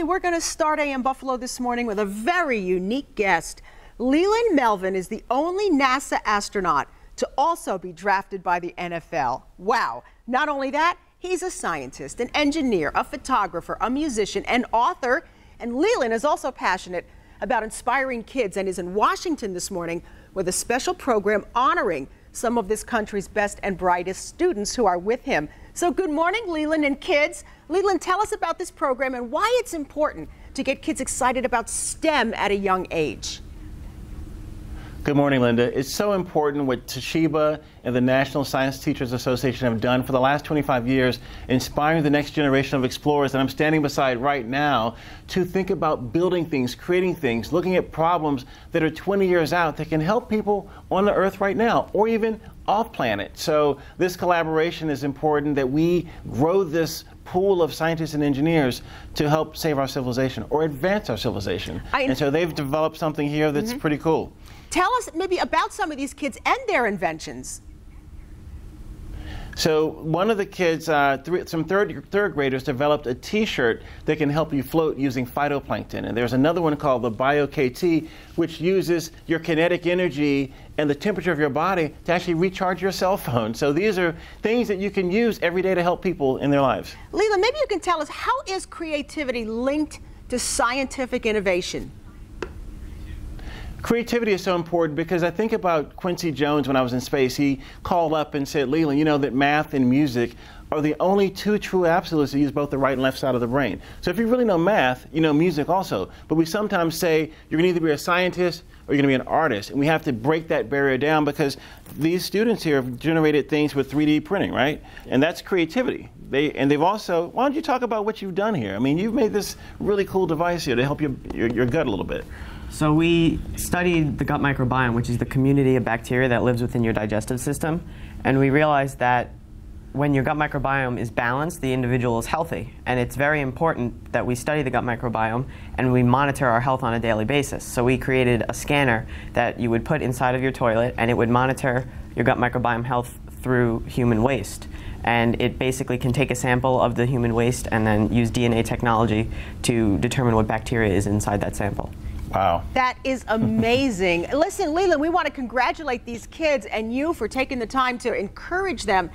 We're going to start AM Buffalo this morning with a very unique guest. Leland Melvin is the only NASA astronaut to also be drafted by the NFL. Wow. Not only that, he's a scientist, an engineer, a photographer, a musician, and author. And Leland is also passionate about inspiring kids and is in Washington this morning with a special program honoring some of this country's best and brightest students who are with him. So good morning, Leland and kids. Leland, tell us about this program and why it's important to get kids excited about STEM at a young age. Good morning, Linda. It's so important what Toshiba and the National Science Teachers Association have done for the last 25 years, inspiring the next generation of explorers that I'm standing beside right now to think about building things, creating things, looking at problems that are 20 years out that can help people on the Earth right now or even off planet. So this collaboration is important, that we grow this pool of scientists and engineers to help save our civilization or advance our civilization. And so they've developed something here that's pretty cool. Tell us maybe about some of these kids and their inventions. So one of the kids, some third graders, developed a T-shirt that can help you float using phytoplankton. And there's another one called the BioKT, which uses your kinetic energy and the temperature of your body to actually recharge your cell phone. So these are things that you can use every day to help people in their lives. Leland, maybe you can tell us, how is creativity linked to scientific innovation? Creativity is so important because I think about Quincy Jones when I was in space. He called up and said, Leland, you know that math and music are the only two true absolutes that use both the right and left side of the brain. So if you really know math, you know music also. But we sometimes say you're going to either be a scientist or you're going to be an artist. And we have to break that barrier down because these students here have generated things with 3D printing, right? And that's creativity. They've also, why don't you talk about what you've done here? I mean, you've made this really cool device here to help your gut a little bit. So we studied the gut microbiome, which is the community of bacteria that lives within your digestive system. And we realized that when your gut microbiome is balanced, the individual is healthy. And it's very important that we study the gut microbiome and we monitor our health on a daily basis. So we created a scanner that you would put inside of your toilet, and it would monitor your gut microbiome health through human waste. And it basically can take a sample of the human waste and then use DNA technology to determine what bacteria is inside that sample. Wow. That is amazing. Listen, Leland, we want to congratulate these kids and you for taking the time to encourage them